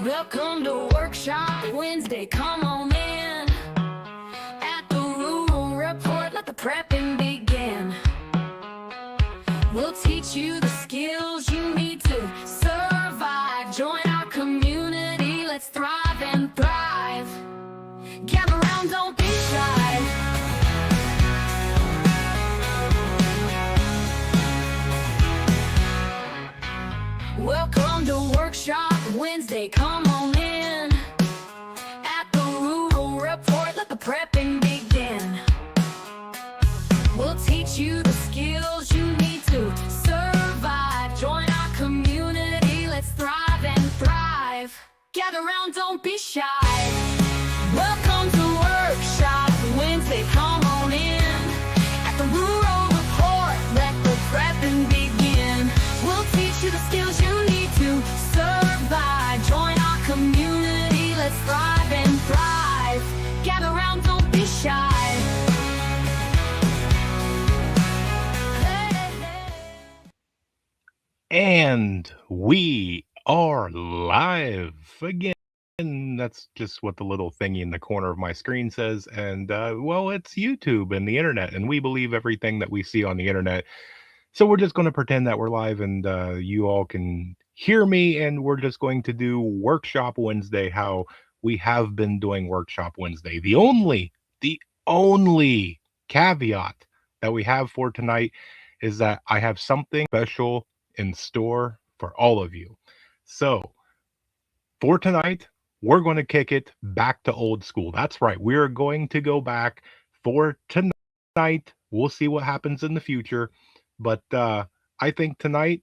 Welcome to Workshop Wednesday, come on in. At the Rural Report, let the prepping begin. We'll teach you the skills you need to survive. Join our community, let's thrive and thrive. Gather round, don't be shy. Welcome to Workshop Wednesday, come on in. At the Rural Report, let the prepping begin. We'll teach you the skills you need to survive. Join our community, let's thrive and thrive. Gather round, don't be shy. Welcome to Workshop Wednesday, come on in. At the Rural Report, let the prepping begin. We'll teach you the skills you need to survive. Join our community, let's thrive and thrive. Gather round, don't be shy. And we are live again. That's just what the little thingy in the corner of my screen says. And, well, it's YouTube and the internet, and we believe everything that we see on the internet. So we're just going to pretend that we're live and you all can hear me, and we're just going to do Workshop Wednesday, how we have been doing Workshop Wednesday. The only caveat that we have for tonight is that I have something special in store for all of you. So for tonight, we're going to kick it back to old school. That's right. We're going to go back for tonight. We'll see what happens in the future. But I think tonight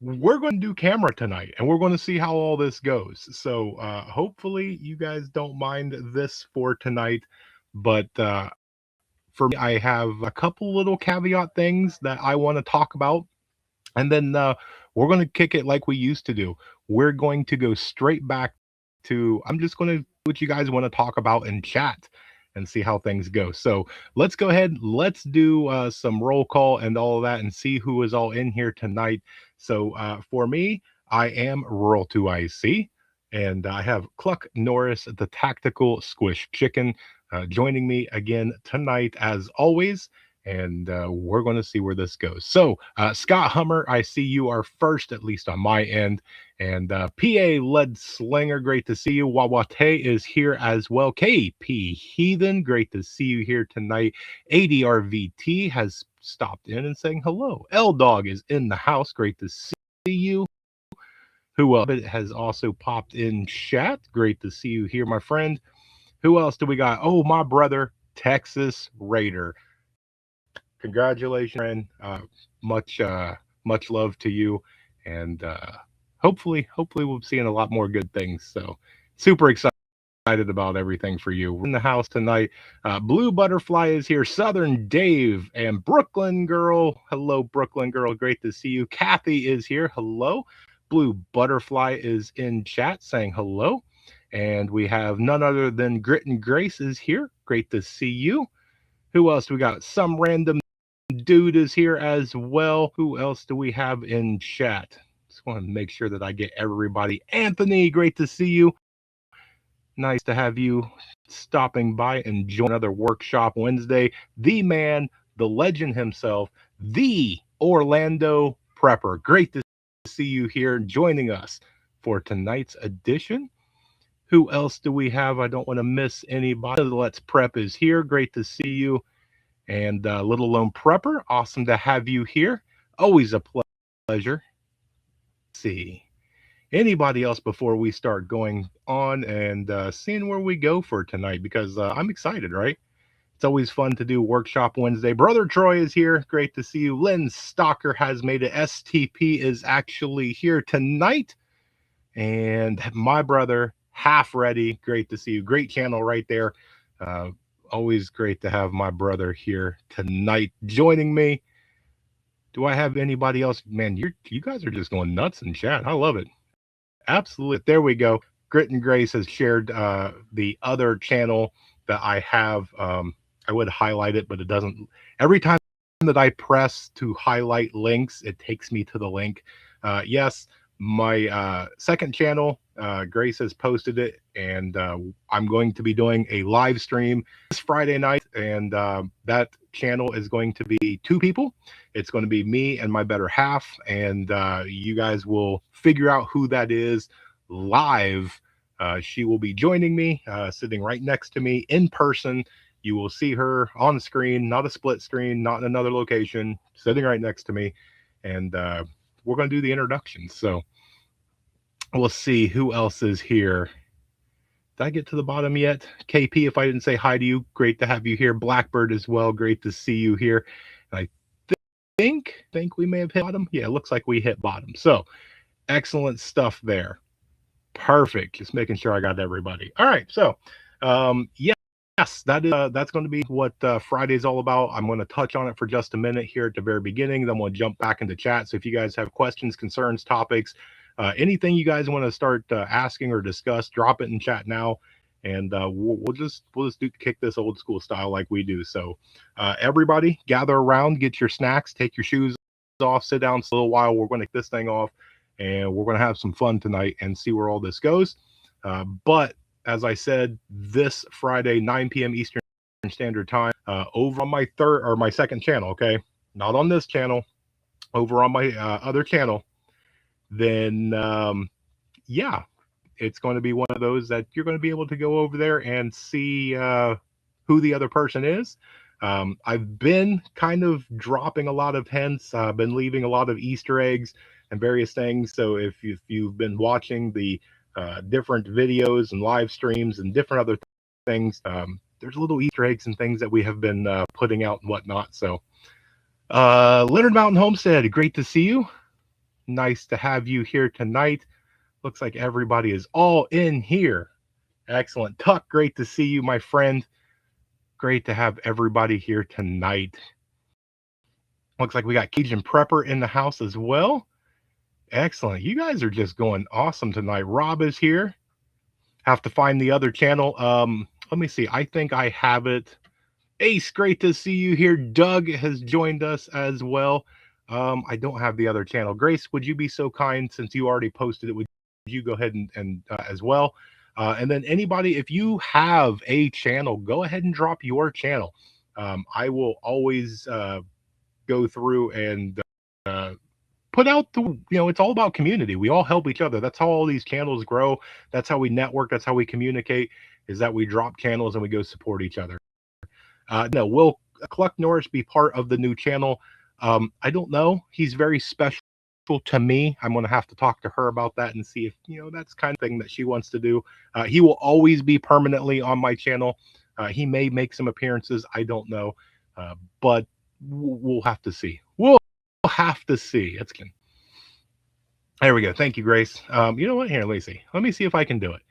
we're going to do camera tonight, and we're going to see how all this goes. So hopefully you guys don't mind this for tonight. But for me, I have a couple little caveat things that I want to talk about. And then we're going to kick it like we used to do. We're going to go straight back to, I'm just going to do what you guys want to talk about in chat and see how things go. So let's go ahead. Let's do some roll call and all of that and see who is all in here tonight. So for me, I am Rural 2IC, and I have Cluck Norris, the Tactical Squish Chicken, joining me again tonight as always. And we're going to see where this goes. So, Scott Hummer, I see you are first, at least on my end. And PA Lead Slinger, great to see you. Wawate is here as well. KP Heathen, great to see you here tonight. ADRVT has stopped in and saying hello. L Dog is in the house, great to see you. Who else has also popped in chat? Great to see you here, my friend. Who else do we got? Oh, my brother, Texas Raider. Congratulations, friend. Much love to you, and hopefully we'll be seeing a lot more good things. So super excited about everything for you. We're in the house tonight. Blue Butterfly is here. Southern Dave and Brooklyn Girl. Hello, Brooklyn Girl. Great to see you. Kathy is here. Hello. Blue Butterfly is in chat saying hello. And we have none other than Grit and Grace is here. Great to see you. Who else we got? Some random dude is here as well. Who else do we have in chat? Just want to make sure that I get everybody. Anthony, great to see you. Nice to have you stopping by and join another Workshop Wednesday. The man, the legend himself, the Orlando Prepper. Great to see you here joining us for tonight's edition. Who else do we have? I don't want to miss anybody. Let's Prep is here. Great to see you. And Little Lone Prepper, awesome to have you here. Always a pleasure. Let's see. Anybody else before we start going on and seeing where we go for tonight? Because I'm excited, right? It's always fun to do Workshop Wednesday. Brother Troy is here. Great to see you. Lynn Stalker has made it. STP is actually here tonight. And my brother, Half Ready. Great to see you. Great channel right there. Always great to have my brother here tonight joining me. Do I have anybody else? Man, you guys are just going nuts in chat. I love it. Absolutely. There we go. Grit and Grace has shared the other channel that I have. I would highlight it, but it doesn't. Every time that I press to highlight links, it takes me to the link. Yes, my second channel Grace has posted it, and I'm going to be doing a live stream this Friday night, and that channel is going to be two people. It's going to be me and my better half, and you guys will figure out who that is live. She will be joining me, sitting right next to me in person. You will see her on screen, not a split screen, not in another location, sitting right next to me, and we're going to do the introductions. So we'll see who else is here. Did I get to the bottom yet? KP, if I didn't say hi to you, great to have you here. Blackbird as well, great to see you here. And I think we may have hit bottom. Yeah, it looks like we hit bottom. So excellent stuff there. Perfect. Just making sure I got everybody. All right. So yes, that's going to be what Friday is all about. I'm going to touch on it for just a minute here at the very beginning. Then we'll jump back into chat. So if you guys have questions, concerns, topics, anything you guys want to start asking or discuss, drop it in chat now, and we'll just kick this old school style like we do. So everybody, gather around, get your snacks, take your shoes off, sit down for a little while. We're going to kick this thing off, and we're going to have some fun tonight and see where all this goes. But as I said, this Friday, 9 p.m. Eastern Standard Time, over on my second channel, okay? Not on this channel, over on my other channel, then yeah, it's going to be one of those that you're going to be able to go over there and see who the other person is. I've been kind of dropping a lot of hints. I've been leaving a lot of Easter eggs and various things. So if you've been watching the different videos and live streams and different other things, there's little Easter eggs and things that we have been putting out and whatnot. So Leonard Mountain Homestead, great to see you. Nice to have you here tonight. Looks like everybody is all in here. Excellent. Tuck, great to see you, my friend. Great to have everybody here tonight. Looks like we got Cajun Prepper in the house as well. Excellent. You guys are just going awesome tonight. Rob is here. Have to find the other channel. Let me see. I think I have it. Ace, great to see you here. Doug has joined us as well. I don't have the other channel. Grace, would you be so kind, since you already posted it, would you go ahead and as well? And then anybody, if you have a channel, go ahead and drop your channel. I will always go through and put out it's all about community. We all help each other. That's how all these channels grow. That's how we network. That's how we communicate, is that we drop channels and we go support each other. No, will Cluck Norris be part of the new channel? I don't know. He's very special to me. I'm going to have to talk to her about that and see if, that's kind of thing that she wants to do. He will always be permanently on my channel. He may make some appearances. I don't know. But we'll have to see. We'll have to see. It's good. There we go. Thank you, Grace. You know what? Here, Lacey, let me see if I can do it.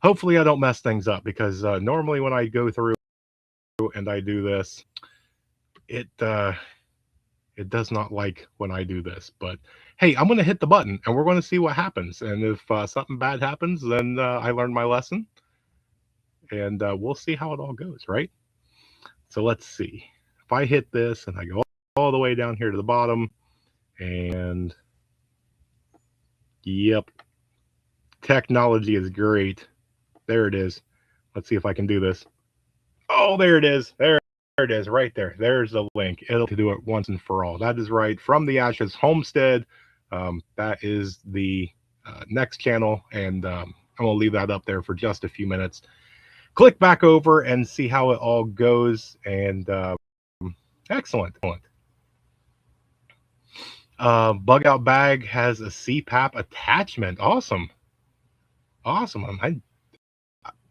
Hopefully I don't mess things up, because normally when I go through and I do this, it does not like when I do this. But hey, I'm going to hit the button and we're going to see what happens. And if something bad happens, then I learned my lesson, and we'll see how it all goes, right? So let's see. If I hit this and I go all the way down here to the bottom, and yep, technology is great. There it is. Let's see if I can do this. Oh, there it is. There it is, right there. There's the link. It'll do it once and for all. That is right. From the Ashes Homestead. That is the next channel, and I'm going to leave that up there for just a few minutes. Click back over and see how it all goes. And excellent. Bug Out Bag has a CPAP attachment. Awesome.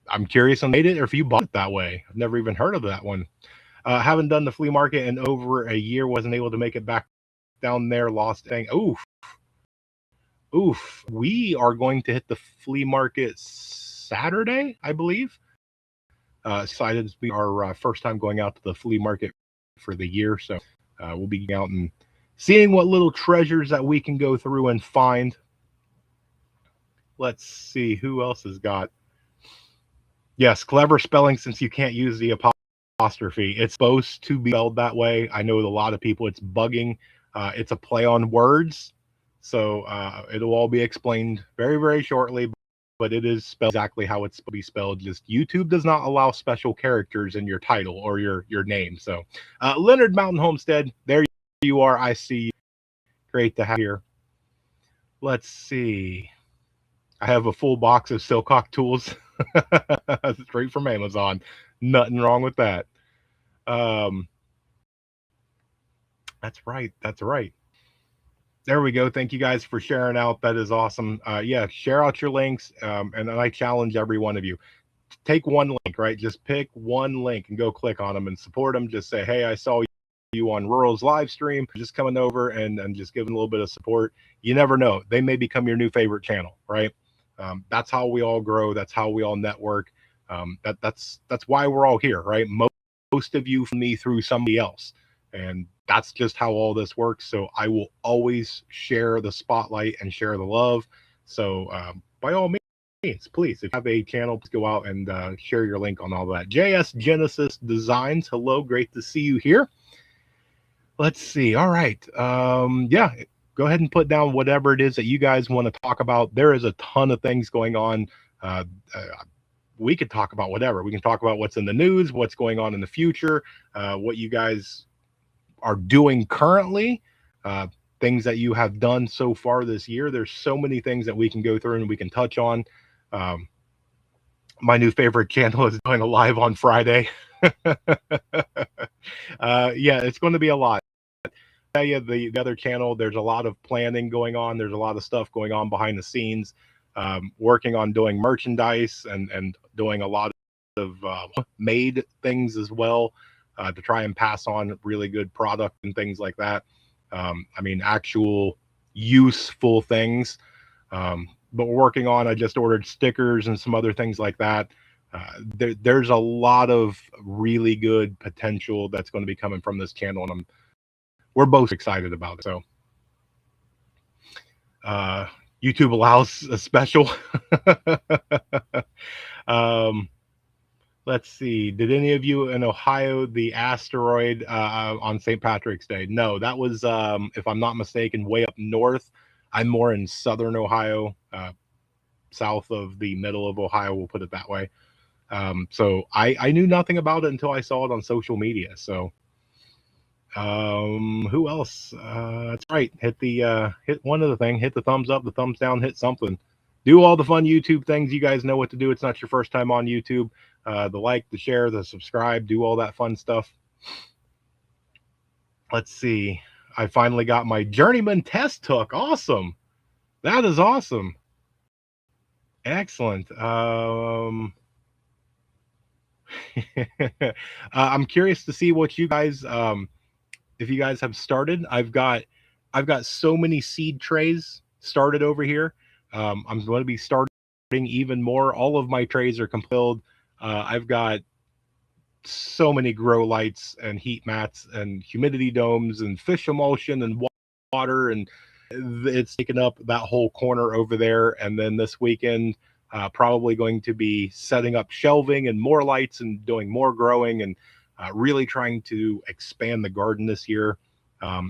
I'm curious on made it, or if you bought it that way. I've never even heard of that one. Haven't done the flea market in over a year. Wasn't able to make it back down there. Lost thing. Oof. We are going to hit the flea market Saturday, I believe. Excited to be our first time going out to the flea market for the year. So we'll be out and seeing what little treasures that we can go through and find. Let's see who else has got. Yes, clever spelling, since you can't use the apostrophe. It's supposed to be spelled that way. I know with a lot of people it's bugging. It's a play on words. So it'll all be explained very, very shortly. but it is spelled exactly how it's supposed to be spelled. Just YouTube does not allow special characters in your title or your name. So, Leonard Mountain Homestead, there you are. I see you. Great to have you here. Let's see. I have a full box of Silcock tools straight from Amazon. Nothing wrong with that. That's right. That's right. There we go. Thank you guys for sharing out. That is awesome. Yeah, share out your links. And I challenge every one of you. Take one link, right? Just pick one link and go click on them and support them. Just say, hey, I saw you on Rural's live stream. Just coming over and just giving a little bit of support. You never know. They may become your new favorite channel, right? That's how we all grow. That's how we all network. That's why we're all here, right? Most of you from me through somebody else. And that's just how all this works. So I will always share the spotlight and share the love. So by all means, please, if you have a channel, please go out and share your link on all that. JS Genesis Designs, hello, great to see you here. Let's see. All right. Yeah, go ahead and put down whatever it is that you guys want to talk about. There is a ton of things going on. We could talk about whatever. We can talk about what's in the news, what's going on in the future, what you guys are doing currently, things that you have done so far this year. There's so many things that we can go through and we can touch on. My new favorite channel is doing a live on Friday. Yeah, it's going to be a lot. Tell you the other channel, there's a lot of planning going on. There's a lot of stuff going on behind the scenes, working on doing merchandise and doing a lot of made things as well. To try and pass on really good product and things like that. I mean, actual useful things. But we're working on, I just ordered stickers and some other things like that. There's a lot of really good potential that's going to be coming from this channel, and we're both excited about it. So YouTube allows a special. Let's see. Did any of you in Ohio the asteroid on St. Patrick's Day? No, that was, if I'm not mistaken, way up north. I'm more in southern Ohio, south of the middle of Ohio, we'll put it that way. So I knew nothing about it until I saw it on social media. So who else? That's right. Hit one of the thing. Hit the thumbs up, the thumbs down, hit something. Do all the fun YouTube things. You guys know what to do. It's not your first time on YouTube. The like, the share, the subscribe, do all that fun stuff. Let's see. I finally got my journeyman test hook. Awesome. That is awesome. Excellent. I'm curious to see what you guys, if you guys have started. I've got so many seed trays started over here. I'm going to be starting even more. All of my trays are compiled. I've got so many grow lights and heat mats and humidity domes and fish emulsion and water, and it's taken up that whole corner over there. And then this weekend, probably going to be setting up shelving and more lights and doing more growing and really trying to expand the garden this year.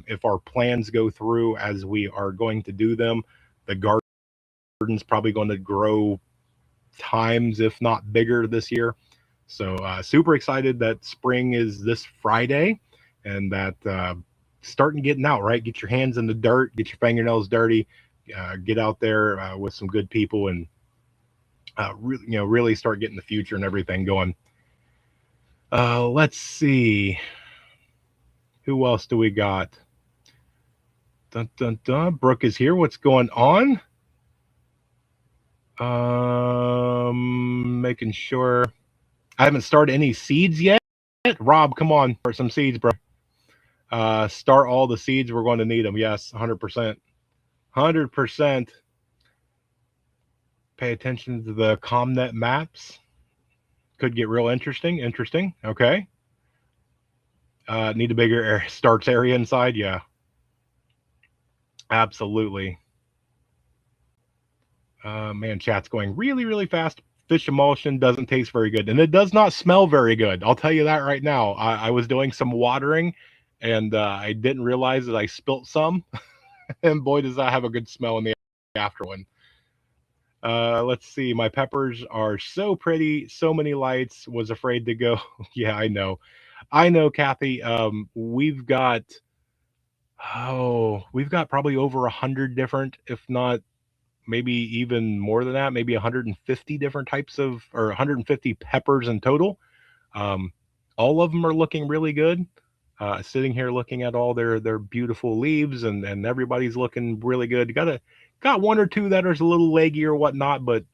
If our plans go through as we are going to do them, the garden's probably going to grow times, if not bigger, this year. So super excited that spring is this Friday, and that starting getting out, right? Get your hands in the dirt, get your fingernails dirty, get out there with some good people, and really start getting the future and everything going. Let's see, who else do we got? Dun dun dun. Brooke is here. What's going on? Making sure I haven't started any seeds yet. Rob, come on for some seeds, bro. Start all the seeds. We're going to need them. Yes, 100%. 100%. Pay attention to the ComNet maps. Could get real interesting. Interesting. Okay. Need a bigger starts area inside. Yeah. Absolutely. Man, chat's going really, really fast. Fish emulsion doesn't taste very good, and it does not smell very good. I'll tell you that right now. I was doing some watering, and I didn't realize that I spilt some, and boy, does that have a good smell in the after one. Let's see. My peppers are so pretty. So many lights. Was afraid to go. Yeah, I know. I know, Kathy. We've got probably over 100 different, if not maybe even more than that, maybe 150 different types of, or 150 peppers in total. Um, all of them are looking really good. Sitting here looking at all their beautiful leaves, and everybody's looking really good. Got one or two that are a little leggy or whatnot, but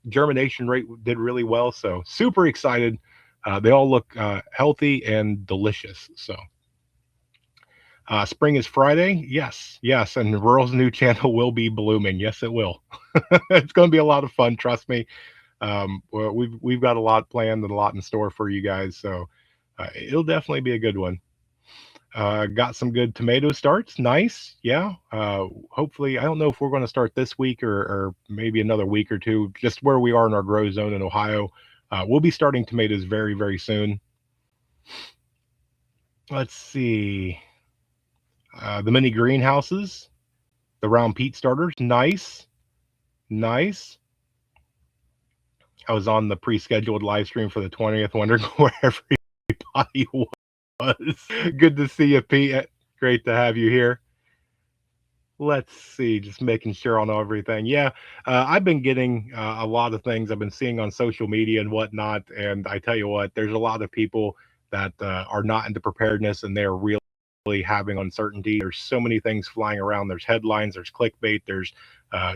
germination rate did really well. So super excited. They all look healthy and delicious. So spring is Friday. Yes, yes, and Rural's new channel will be blooming. Yes, it will. It's going to be a lot of fun. Trust me. Well, we've got a lot planned and a lot in store for you guys, so it'll definitely be a good one. Got some good tomato starts. Nice, yeah. Hopefully, I don't know if we're going to start this week or maybe another week or two. Just where we are in our grow zone in Ohio, we'll be starting tomatoes very very soon. Let's see. The mini greenhouses, the round peat starters. Nice, nice. I was on the pre-scheduled live stream for the 20th, wondering where everybody was. Good to see you, Pete. Great to have you here. Let's see, just making sure I know everything. Yeah, I've been getting a lot of things I've been seeing on social media and whatnot. And I tell you what, there's a lot of people that are not into preparedness and they're really having uncertainty. There's so many things flying around. There's headlines, there's clickbait, there's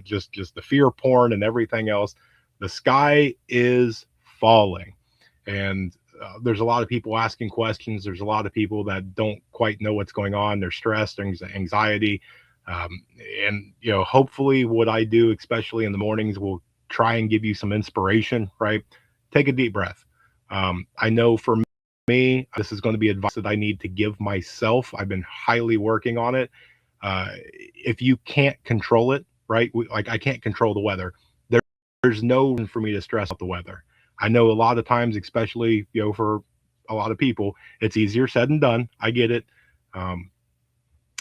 just the fear porn and everything else. The sky is falling. And there's a lot of people asking questions. There's a lot of people that don't quite know what's going on. They're stressed, there's anxiety. And hopefully what I do, especially in the mornings, will try and give you some inspiration, right? Take a deep breath. I know for me, this is going to be advice that I need to give myself. I've been highly working on it. If you can't control it, right? Like I can't control the weather. There's no reason for me to stress out the weather. I know a lot of times, especially, for a lot of people, it's easier said than done. I get it.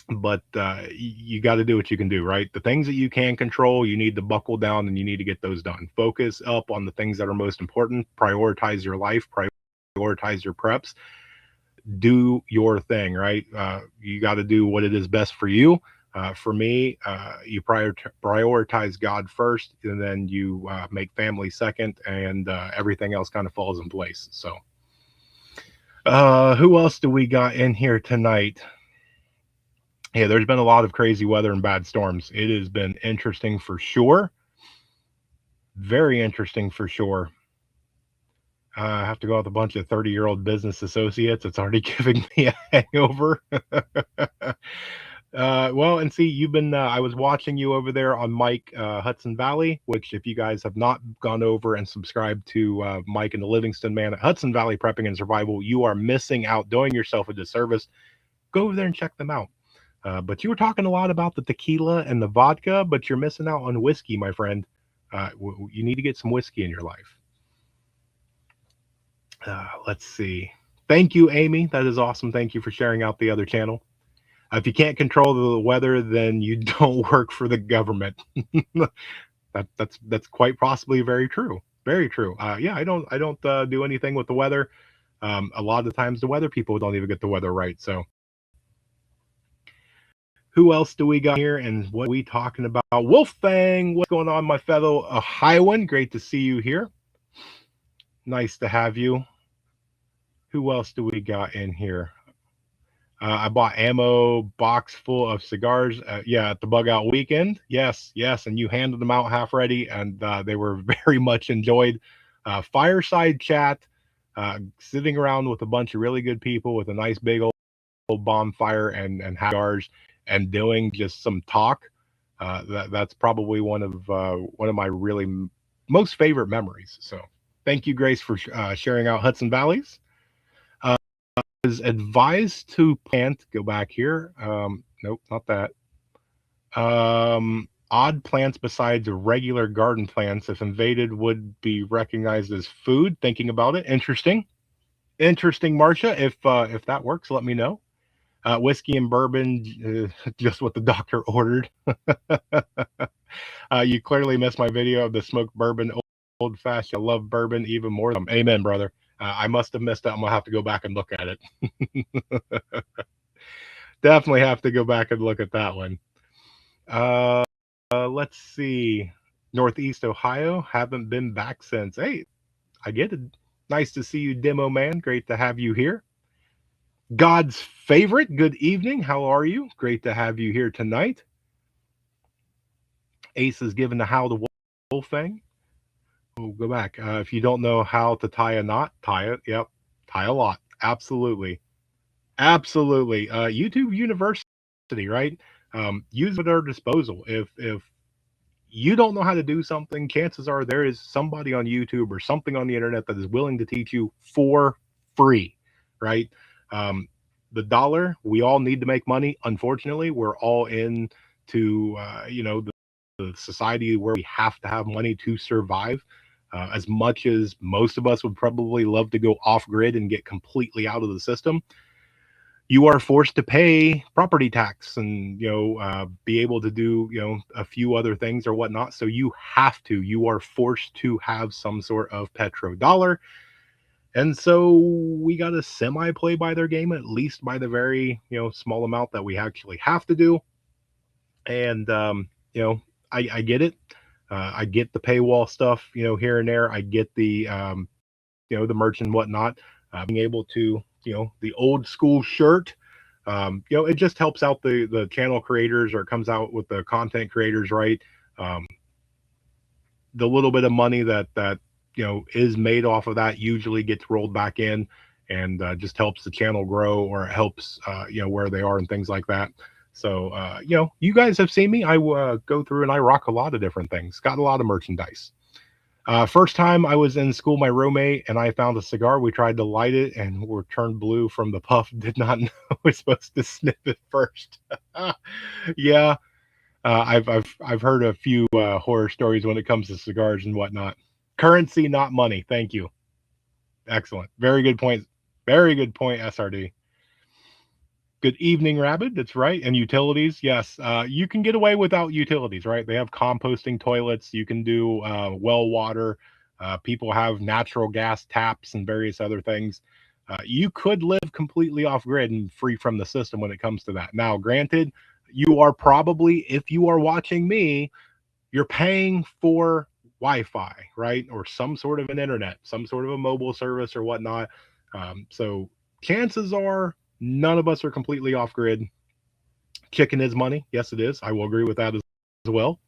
But you got to do what you can do, right? The things that you can control, you need to buckle down and you need to get those done. Focus up on the things that are most important. Prioritize your life, prioritize your preps, do your thing, right? You got to do what it is best for you. For me, you prioritize God first, and then you make family second, and everything else kind of falls in place. So, who else do we got in here tonight? Yeah, there's been a lot of crazy weather and bad storms. It has been interesting for sure. Very interesting for sure. I have to go with a bunch of 30-year-old business associates. It's already giving me a hangover. Well, and see, you've been, I was watching you over there on Mike Hudson Valley, which if you guys have not gone over and subscribed to Mike and the Livingston Man at Hudson Valley Prepping and Survival, you are missing out, doing yourself a disservice. Go over there and check them out. But you were talking a lot about the tequila and the vodka, but you're missing out on whiskey, my friend. You need to get some whiskey in your life. Let's see. Thank you, Amy. That is awesome. Thank you for sharing out the other channel. If you can't control the weather, then you don't work for the government. That's quite possibly very true. Very true. Yeah, I don't do anything with the weather. A lot of the times the weather people don't even get the weather right. So who else do we got here, and what are we talking about? Wolfgang, what's going on, my fellow Ohioan? Great to see you here. Nice to have you. Who else do we got in here? I bought ammo box full of cigars. Yeah, at the bug out weekend. Yes, and you handed them out half ready, and they were very much enjoyed. Fireside chat, sitting around with a bunch of really good people with a nice big old bonfire and cigars, and doing just some talk. That's probably one of my really most favorite memories. So thank you, Grace, for sharing out Hudson Valleys. Is advised to plant, go back here. Nope, not that. Odd plants besides regular garden plants, if invaded, would be recognized as food. Thinking about it. Interesting, Marcia. If that works, let me know. Whiskey and bourbon, just what the doctor ordered. You clearly missed my video of the smoked bourbon old fashioned. I love bourbon even more. Amen, brother. I must have missed that. I'm gonna have to go back and look at it. Definitely have to go back and look at that one. Let's see. Northeast Ohio. Haven't been back since. Hey, I get it. Nice to see you, Demo Man. Great to have you here. God's favorite. Good evening. How are you? Great to have you here tonight. Ace is giving the how the wolf thing. Oh, go back. If you don't know how to tie a knot, tie it. Yep. Tie a lot. Absolutely. Absolutely. YouTube University, right? Use it at our disposal. If you don't know how to do something, chances are there is somebody on YouTube or something on the internet that is willing to teach you for free, right? The dollar, we all need to make money. Unfortunately, we're all into the society where we have to have money to survive. As much as most of us would probably love to go off grid and get completely out of the system, you are forced to pay property tax and be able to do a few other things or whatnot. So you are forced to have some sort of petrodollar. And so we got to semi play by their game, at least by the very small amount that we actually have to do. And I get it. I get the paywall stuff here and there. I get the the merch and whatnot. Being able to the old school shirt. It just helps out the channel creators, or it comes out with the content creators, right? The little bit of money that is made off of that usually gets rolled back in, and just helps the channel grow, or it helps where they are and things like that. So you guys have seen me. I go through and I rock a lot of different things. Got a lot of merchandise. First time I was in school, my roommate and I found a cigar. We tried to light it and were turned blue from the puff. Did not know we're supposed to sniff it first. Yeah, I've heard a few horror stories when it comes to cigars and whatnot. Currency, not money. Thank you. Excellent. Very good point. Very good point, SRD. Good evening, Rabbit. That's right. And utilities, yes. You can get away without utilities, right? They have composting toilets. You can do well water. People have natural gas taps and various other things. You could live completely off grid and free from the system when it comes to that. Now, granted, you are probably, if you are watching me, you're paying for Wi-Fi, right? Or some sort of an internet, some sort of a mobile service or whatnot. So chances are none of us are completely off grid. Chicken is money. Yes, it is. I will agree with that as well.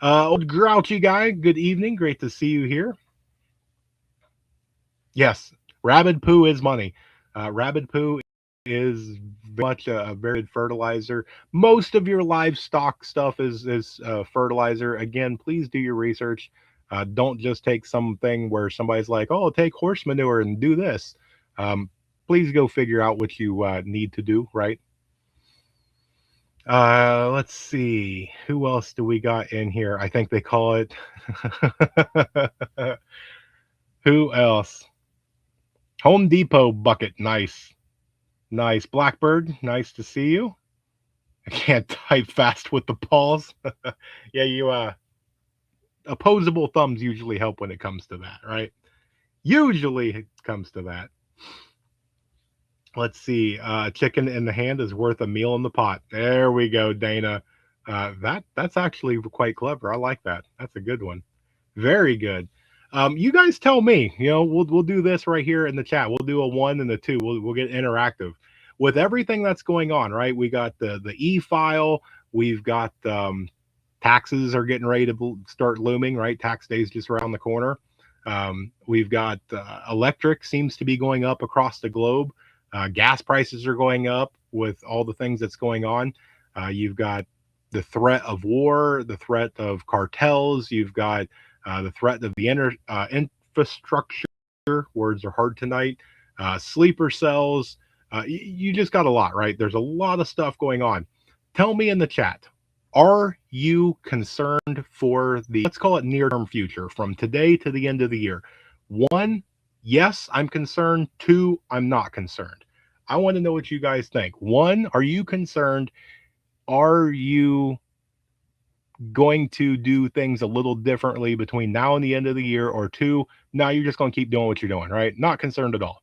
Old grouchy guy, good evening. Great to see you here. Yes, rabid poo is money. Rabid poo is very much a very good fertilizer. Most of your livestock stuff is fertilizer. Again, please do your research. Don't just take something where somebody's like, oh, take horse manure and do this. Please go figure out what you need to do, right? Let's see. Who else do we got in here? I think they call it. Who else? Home Depot bucket. Nice. Nice. Blackbird. Nice to see you. I can't type fast with the paws. Yeah, you opposable thumbs usually help when it comes to that, right? Usually it comes to that. Let's see. Chicken in the hand is worth a meal in the pot. There we go, Dana. That's actually quite clever. I like that. That's a good one. Very good. You guys tell me. We'll do this right here in the chat. We'll do a 1 and a 2. We'll get interactive with everything that's going on. Right. We got the e-file. We've got taxes are getting ready to start looming. Right. Tax day is just around the corner. We've got electric seems to be going up across the globe. Gas prices are going up with all the things that's going on. You've got the threat of war, the threat of cartels. You've got the threat of the infrastructure. Words are hard tonight. Sleeper cells. You just got a lot, right? There's a lot of stuff going on. Tell me in the chat, are you concerned for the, let's call it near-term future, from today to the end of the year? 1, yes, I'm concerned. 2, I'm not concerned. I want to know what you guys think. One, are you concerned? Are you going to do things a little differently between now and the end of the year? Or two, now you're just going to keep doing what you're doing, right? Not concerned at all.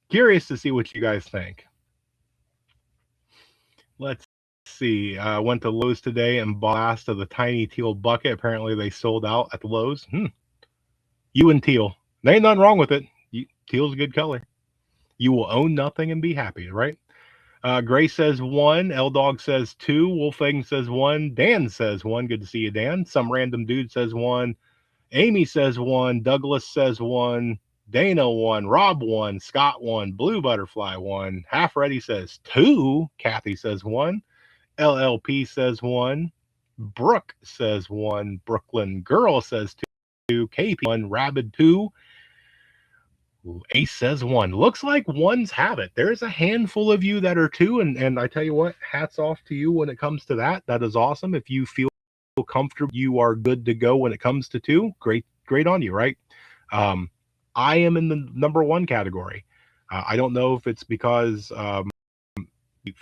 Curious to see what you guys think. Let's see. Went to Lowe's today and bought last of the tiny teal bucket. Apparently they sold out at the Lowe's. You and teal. There ain't nothing wrong with it. Teal's a good color. You will own nothing and be happy, right? Gray says 1. L Dog says 2. Wolfgang says 1. Dan says 1. Good to see you, Dan. Some random dude says 1. Amy says 1. Douglas says 1. Dana 1. Rob 1. Scott 1. Blue Butterfly 1. Half Ready says 2. Kathy says 1. LLP says 1. Brooke says 1. Brooklyn Girl says 2. KP 1. Rabid 2. Ace says 1. Looks like ones have it. There's a handful of you that are 2, and I tell you what, hats off to you when it comes to that. That is awesome. If you feel comfortable, you are good to go when it comes to 2. Great on you, right? I am in the number 1 category. I don't know if it's because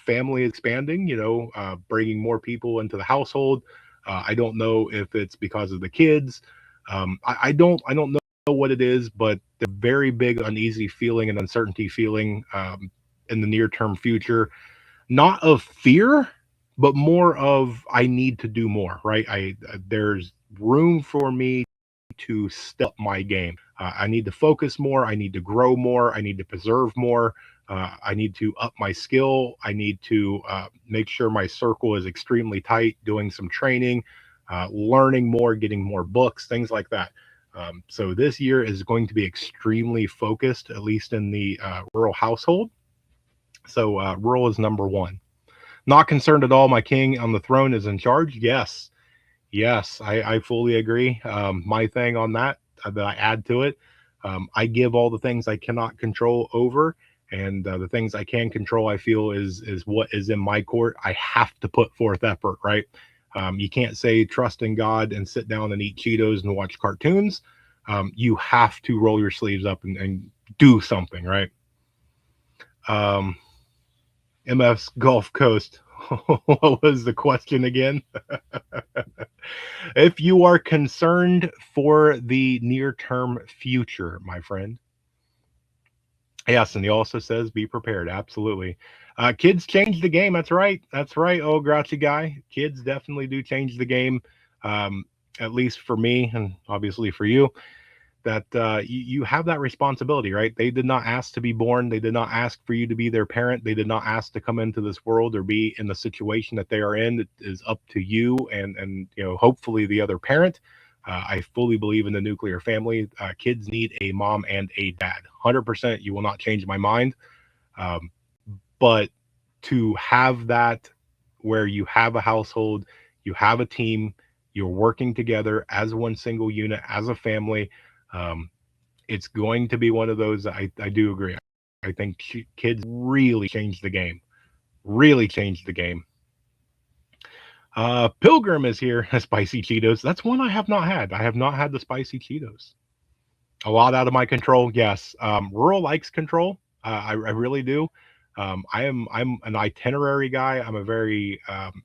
family expanding, bringing more people into the household. I don't know if it's because of the kids. I don't know what it is, but the very big uneasy feeling and uncertainty feeling in the near term future, not of fear, but more of I need to do more, right? There's room for me to step up my game. I need to focus more. I need to grow more. I need to preserve more. I need to up my skill. I need to make sure my circle is extremely tight, doing some training, learning more, getting more books, things like that. So this year is going to be extremely focused, at least in the rural household. So rural is number 1. Not concerned at all. My king on the throne is in charge. Yes, I fully agree. My thing on that I add to it, I give all the things I cannot control over, and the things I can control, I feel is what is in my court. I have to put forth effort, right? You can't say trust in God and sit down and eat Cheetos and watch cartoons. You have to roll your sleeves up and do something, right? MF's Gulf Coast. What was the question again? If you are concerned for the near-term future, my friend. Yes, and he also says be prepared. Absolutely. Kids change the game. That's right. Oh, grouchy guy. Kids definitely do change the game. At least for me, and obviously for you, that you have that responsibility, right? They did not ask to be born. They did not ask for you to be their parent. They did not ask to come into this world or be in the situation that they are in. It is up to you and hopefully the other parent. I fully believe in the nuclear family. Kids need a mom and a dad. 100%. You will not change my mind. But to have that where you have a household, you have a team, you're working together as one single unit, as a family, it's going to be one of those. I do agree. I think kids really changed the game. Pilgrim is here. Spicy Cheetos. That's one I have not had. I have not had the spicy Cheetos. A lot out of my control. Yes. Rural likes control. I really do. I'm an itinerary guy. I'm a very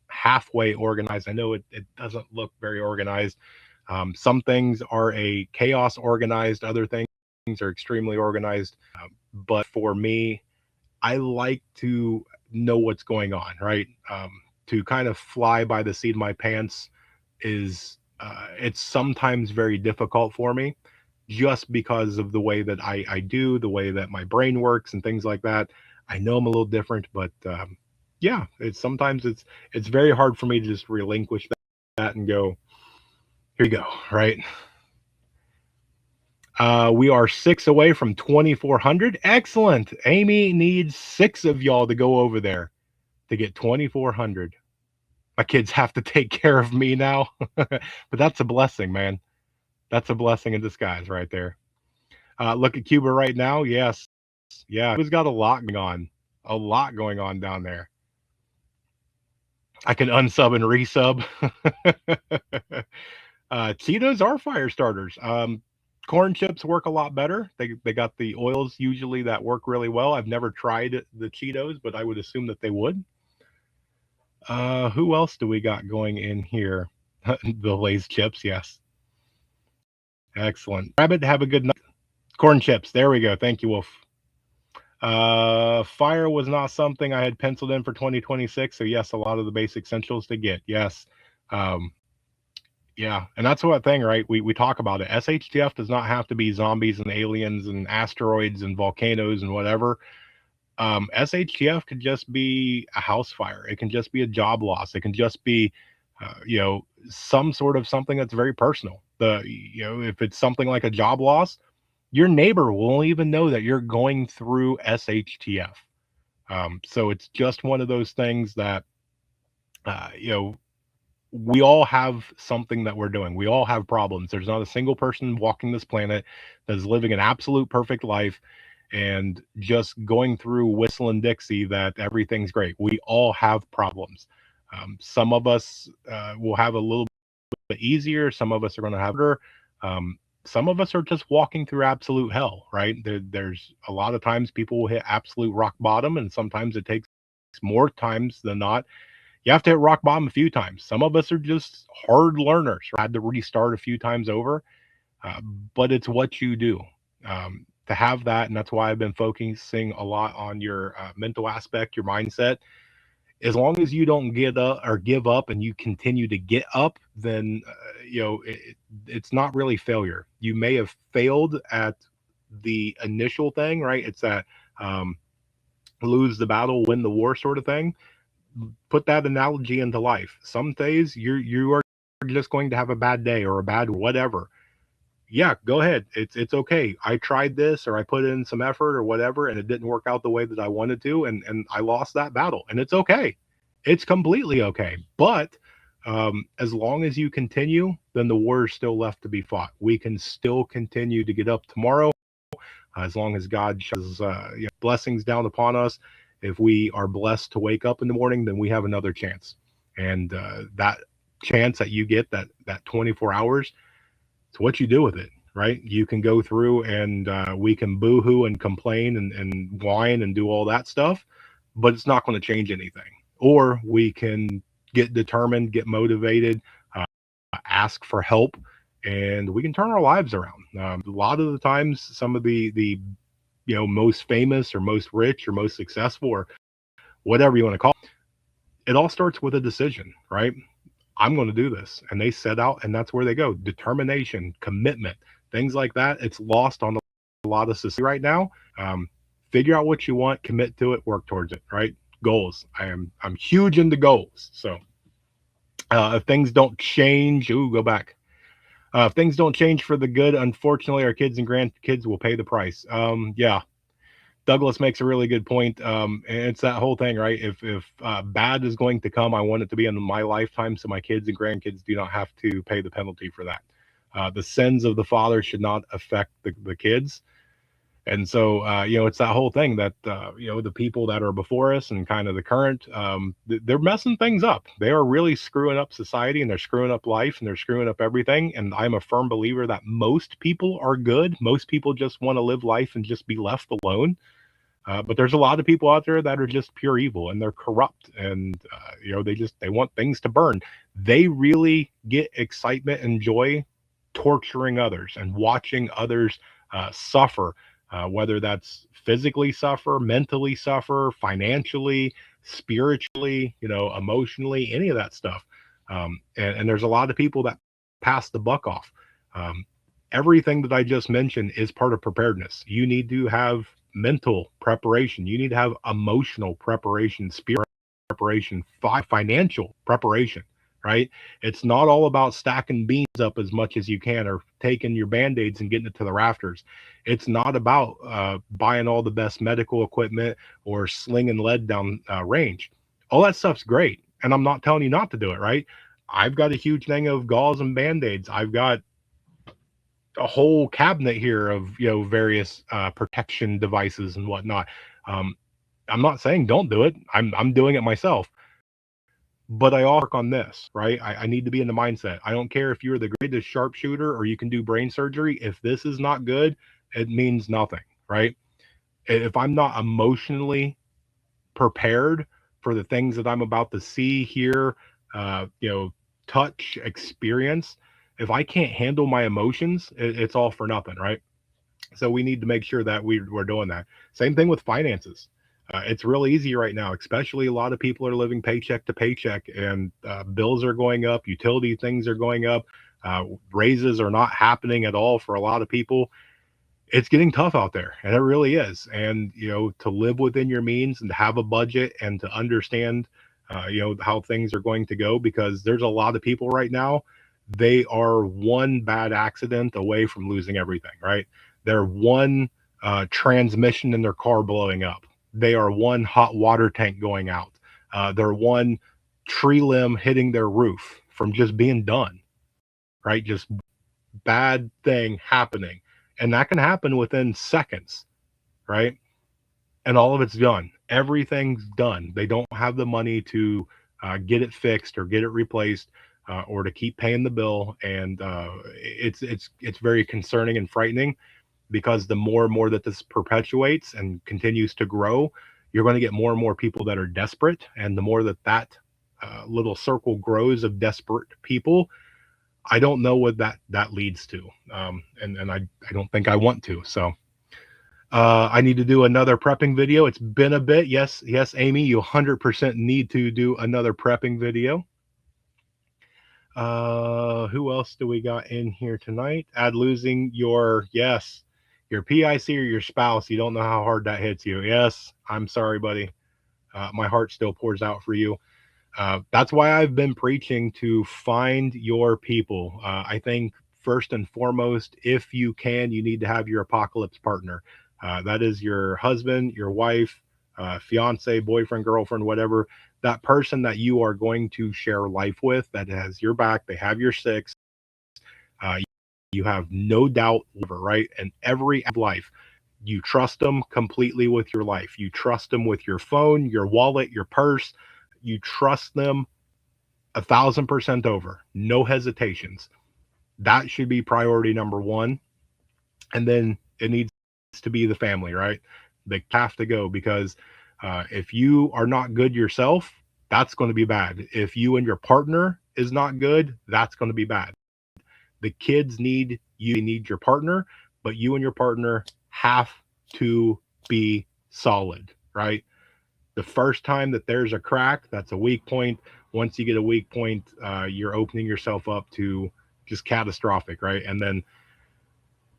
halfway organized. I know it doesn't look very organized. Some things are a chaos organized. Other things are extremely organized. But for me, I like to know what's going on, right? To kind of fly by the seat of my pants is it's sometimes very difficult for me just because of the way that I do, the way that my brain works and things like that. I know I'm a little different, but yeah, sometimes it's very hard for me to just relinquish that and go, here you go, right? We are 6 away from 2,400. Excellent. Amy needs 6 of y'all to go over there to get 2,400. My kids have to take care of me now, but that's a blessing, man. That's a blessing in disguise right there. Look at Cuba right now. Yes. Yeah. Cuba's got a lot going on down there. I can unsub and resub. Cheetos are fire starters. Corn chips work a lot better. They got the oils usually that work really well. I've never tried the Cheetos, but I would assume that they would. Who else do we got going in here? The Lay's chips, yes. Excellent. Rabbit, have a good night. Corn chips. There we go. Thank you, Wolf. Fire was not something I had penciled in for 2026. So yes, a lot of the basic essentials to get. Yes. Um, yeah, and that's what thing, right? We talk about it. SHTF does not have to be zombies and aliens and asteroids and volcanoes and whatever. SHTF could just be a house fire. It can just be a job loss. It can just be, some sort of something that's very personal. If it's something like a job loss, your neighbor won't even know that you're going through SHTF. So it's just one of those things that, uh, you know, we all have something that we're doing. We all have problems. There's not a single person walking this planet that is living an absolute perfect life and just going through whistling Dixie that everything's great. We all have problems. Some of us will have a little bit easier. Some of us are going to have harder. Some of us are just walking through absolute hell, right? There's a lot of times people will hit absolute rock bottom, and sometimes it takes more times than not. You have to hit rock bottom a few times. Some of us are just hard learners, had to restart a few times over, but it's what you do to have that. And that's why I've been focusing a lot on your mental aspect, your mindset. As long as you don't get up or give up and you continue to get up, then, it's not really failure. You may have failed at the initial thing, right? It's that um, lose the battle, win the war sort of thing. Put that analogy into life. Some days you are just going to have a bad day or a bad whatever. Yeah, go ahead. It's okay. I tried this or I put in some effort or whatever and it didn't work out the way that I wanted to and I lost that battle and it's okay. It's completely okay. But as long as you continue, then the war is still left to be fought. We can still continue to get up tomorrow as long as God showers blessings down upon us. If we are blessed to wake up in the morning, then we have another chance. And that chance that you get, that 24 hours, it's what you do with it, right? You can go through and we can boohoo and complain and whine and do all that stuff, but it's not going to change anything. Or we can get determined, get motivated, ask for help, and we can turn our lives around. A lot of the times, some of the most famous or most rich or most successful or whatever you want to call it all starts with a decision, right? I'm going to do this. And they set out and that's where they go. Determination, commitment, things like that. It's lost on a lot of society right now. Figure out what you want, commit to it, work towards it, right? Goals. I'm huge into goals. So if things don't change, go back. If things don't change for the good, unfortunately, our kids and grandkids will pay the price. Yeah, Douglas makes a really good point. And it's that whole thing, right? If bad is going to come, I want it to be in my lifetime, so my kids and grandkids do not have to pay the penalty for that. The sins of the father should not affect the kids. And so, it's that whole thing that, the people that are before us and kind of the current, they're messing things up. They are really screwing up society and they're screwing up life and they're screwing up everything. And I'm a firm believer that most people are good. Most people just want to live life and just be left alone. But there's a lot of people out there that are just pure evil and they're corrupt and, they want things to burn. They really get excitement and joy torturing others and watching others suffer. Whether that's physically suffer, mentally suffer, financially, spiritually, emotionally, any of that stuff. And there's a lot of people that pass the buck off. Everything that I just mentioned is part of preparedness. You need to have mental preparation. You need to have emotional preparation, spirit preparation, financial preparation, right? It's not all about stacking beans up as much as you can or taking your band-aids and getting it to the rafters. It's not about buying all the best medical equipment or slinging lead down range. All that stuff's great. And I'm not telling you not to do it, right? I've got a huge thing of gauze and band-aids. I've got a whole cabinet here of various protection devices and whatnot. I'm not saying don't do it. I'm doing it myself. but I also work on this, right? I need to be in the mindset. I don't care if you're the greatest sharpshooter or you can do brain surgery. If this is not good, it means nothing, right? If I'm not emotionally prepared for the things that I'm about to see, hear, touch, experience, if I can't handle my emotions, it's all for nothing, right? So we need to make sure that we're doing that. Same thing with finances. It's real easy right now, especially a lot of people are living paycheck to paycheck, and bills are going up, utility things are going up, raises are not happening at all for a lot of people. It's getting tough out there, and it really is. And to live within your means and to have a budget and to understand, how things are going to go, because there's a lot of people right now. They are one bad accident away from losing everything. Right? They're one transmission in their car blowing up. They are one hot water tank going out. They're one tree limb hitting their roof from just being done. Right? Just bad thing happening. And that can happen within seconds, right? And all of it's done. Everything's done. They don't have the money to get it fixed or get it replaced, or to keep paying the bill. And it's very concerning and frightening, because the more and more that this perpetuates and continues to grow, you're going to get more and more people that are desperate. And the more that little circle grows of desperate people, I don't know what that leads to, and I don't think I want to. So I need to do another prepping video. It's been a bit. Yes, yes, Amy, you 100% need to do another prepping video. Who else do we got in here tonight? Add losing your PIC or your spouse. You don't know how hard that hits you. Yes, I'm sorry, buddy. My heart still pours out for you. That's why I've been preaching to find your people. I think first and foremost, if you can, you need to have your apocalypse partner. That is your husband, your wife, fiance, boyfriend, girlfriend, whatever. That person that you are going to share life with, that has your back, they have your six. Uh, you have no doubt, right? And every life, you trust them completely with your life. You trust them with your phone, your wallet, your purse. You trust them 1,000% over, no hesitations. That should be priority number one. And then it needs to be the family, right? They have to go, because if you are not good yourself, that's going to be bad. If you and your partner is not good, that's going to be bad. The kids need you, they need your partner, but you and your partner have to be solid, right? The first time that there's a crack, that's a weak point. Once you get a weak point, you're opening yourself up to just catastrophic, right? And then,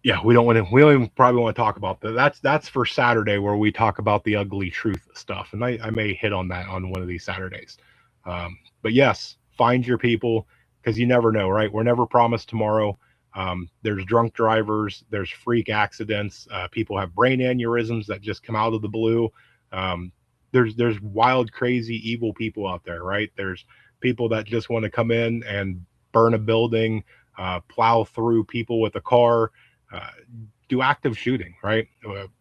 yeah, we don't even probably want to talk about that. That's for Saturday, where we talk about the ugly truth stuff, and I may hit on that on one of these Saturdays. But yes, find your people, because you never know, right? We're never promised tomorrow. There's drunk drivers, there's freak accidents, people have brain aneurysms that just come out of the blue. Um, there's wild, crazy, evil people out there, right? There's people that just want to come in and burn a building, plow through people with a car, uh, do active shooting, right?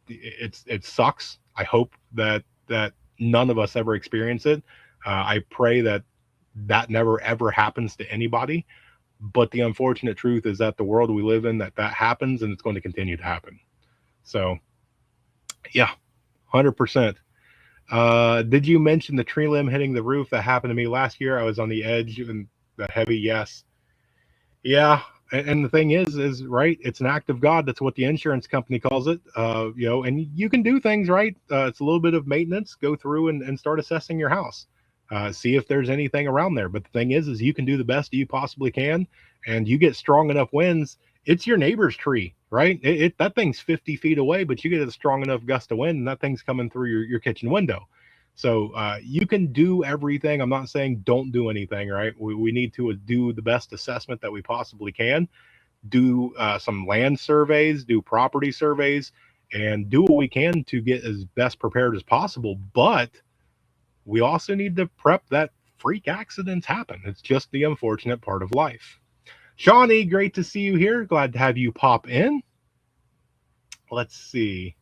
It sucks. I hope that none of us ever experience it. I pray that never ever happens to anybody. But the unfortunate truth is that the world we live in, that happens, and it's going to continue to happen. So, yeah, 100%. Did you mention the tree limb hitting the roof? That happened to me last year. I was on the edge, and the heavy yes. Yeah, and the thing is right. It's an act of God. That's what the insurance company calls it. And you can do things right. It's a little bit of maintenance. Go through and start assessing your house. See if there's anything around there. But the thing is you can do the best you possibly can, and you get strong enough winds. It's your neighbor's tree, right? That thing's 50 feet away, but you get a strong enough gust of wind, and that thing's coming through your kitchen window. So you can do everything. I'm not saying don't do anything, right? We need to do the best assessment that we possibly can, do some land surveys, do property surveys, and do what we can to get as best prepared as possible. But we also need to prep that freak accidents happen. It's just the unfortunate part of life. Shawnee, great to see you here. Glad to have you pop in. Let's see.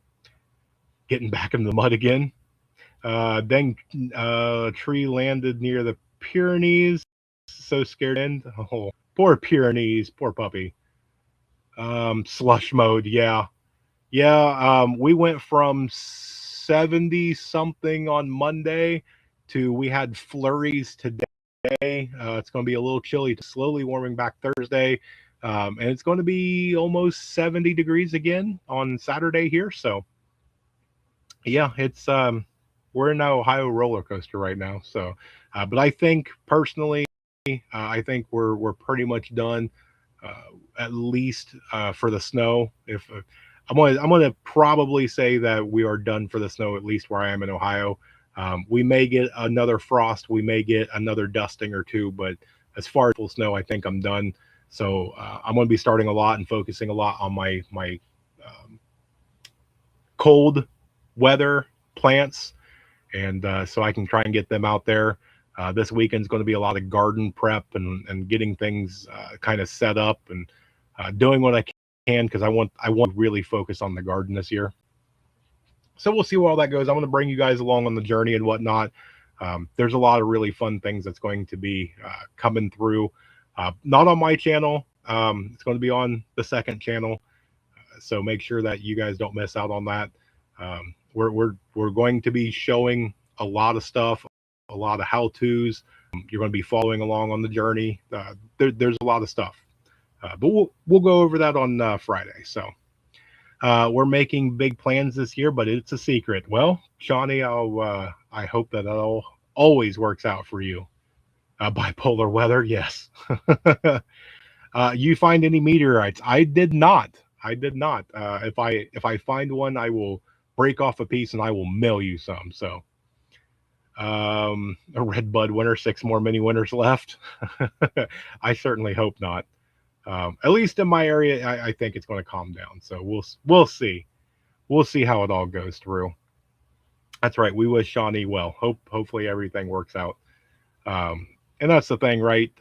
Getting back in the mud again. Then tree landed near the Pyrenees, so scared in. Oh, poor Pyrenees, poor puppy. Slush mode, yeah. Yeah, we went from 70 something on Monday to we had flurries today. It's going to be a little chilly, slowly warming back Thursday. And it's going to be almost 70 degrees again on Saturday here. So, yeah, it's we're in an Ohio roller coaster right now. So, but I think personally, I think we're pretty much done, at least for the snow. If I'm gonna probably say that we are done for the snow, at least where I am in Ohio. We may get another frost, we may get another dusting or two, but as far as full snow, I think I'm done. So I'm going to be starting a lot and focusing a lot on my um, cold weather plants, and so I can try and get them out there. This weekend's going to be a lot of garden prep and getting things kind of set up and doing what I can because I want to really focus on the garden this year. So we'll see where all that goes. I'm going to bring you guys along on the journey and whatnot. There's a lot of really fun things that's going to be coming through. Not on my channel. It's going to be on the second channel. So make sure that you guys don't miss out on that. We're going to be showing a lot of stuff, a lot of how tos. You're going to be following along on the journey. There's a lot of stuff, but we'll go over that on Friday. So we're making big plans this year, but it's a secret. Well, Shawnee, I hope that all always works out for you. Bipolar weather, yes. You find any meteorites? I did not. I did not. If I find one, I will break off a piece and I will mail you some. So, a red bud winter, 6 more mini winters left. I certainly hope not. At least in my area, I think it's going to calm down. So we'll see. We'll see how it all goes through. That's right. We wish Shawnee well. Hopefully everything works out. Um, and that's the thing, right?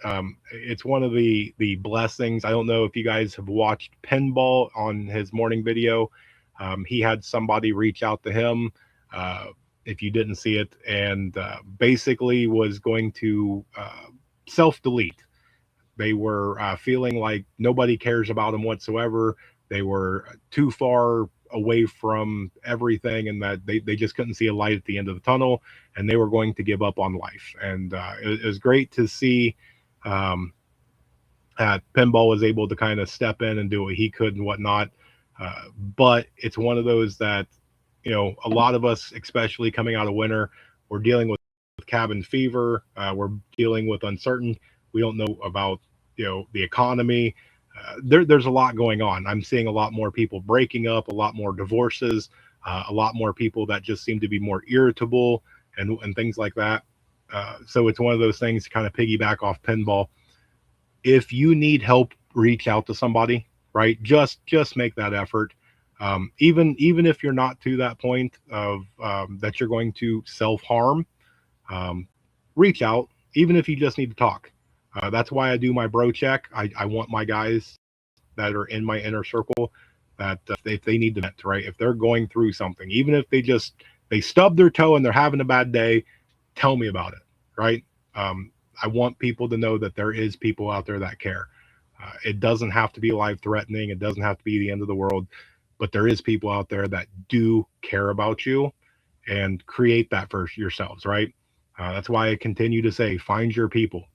It's one of the blessings. I don't know if you guys have watched Pinball on his morning video. He had somebody reach out to him. If you didn't see it, and basically was going to self delete. They were feeling like nobody cares about them whatsoever. They were too far away from everything, and that they just couldn't see a light at the end of the tunnel, and they were going to give up on life. And it was great to see um, Pinball was able to kind of step in and do what he could and whatnot. But it's one of those that, a lot of us, especially coming out of winter, we're dealing with cabin fever. We're dealing with uncertainty. We don't know about the economy. There's a lot going on. I'm seeing a lot more people breaking up, a lot more divorces, a lot more people that just seem to be more irritable and things like that. So it's one of those things to kind of piggyback off Pinball. If you need help, reach out to somebody. Right? Just make that effort. Even if you're not to that point of that you're going to self harm, um, reach out, even if you just need to talk. That's why I do my bro check. I want my guys that are in my inner circle that if they need to vent, right? If they're going through something, even if they stub their toe and they're having a bad day, tell me about it, right? I want people to know that there is people out there that care. It doesn't have to be life threatening. It doesn't have to be the end of the world, but there is people out there that do care about you, and create that for yourselves, right? That's why I continue to say, find your people,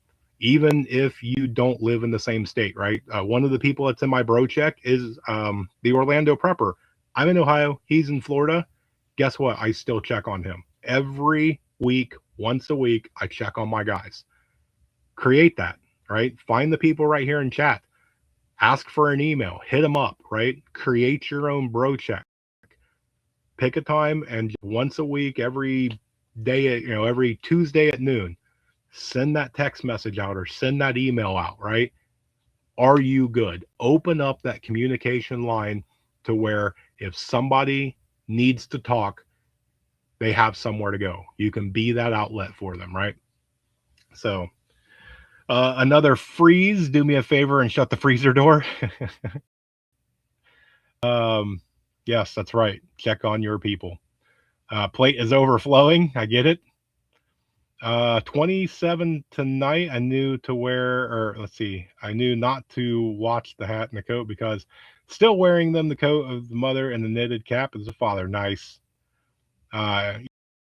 even if you don't live in the same state, right? One of the people that's in my bro check is the Orlando prepper. I'm in Ohio. He's in Florida. Guess what? I still check on him every week, once a week. I check on my guys. Create that, right? Find the people right here in chat. Ask for an email. Hit them up, right? Create your own bro check. Pick a time and once a week, every day, every Tuesday at noon, send that text message out or send that email out, right? Are you good? Open up that communication line to where if somebody needs to talk, they have somewhere to go. You can be that outlet for them, right? So, another freeze. Do me a favor and shut the freezer door. Yes, that's right. Check on your people. Plate is overflowing. I get it. 27 tonight. I knew to wear, or let's see, I knew not to watch the hat and the coat because still wearing them. The coat of the mother and the knitted cap is the father. Nice. Uh,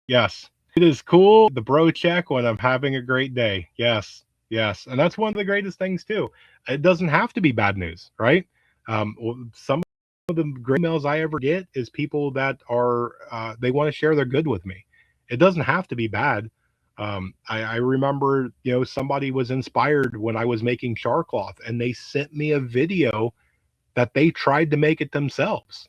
yes, it is cool. The bro check when I'm having a great day. Yes, yes, and that's one of the greatest things too. It doesn't have to be bad news, right? Some of the great emails I ever get is people that are they want to share their good with me. It doesn't have to be bad. I remember, somebody was inspired when I was making char cloth, and they sent me a video that they tried to make it themselves,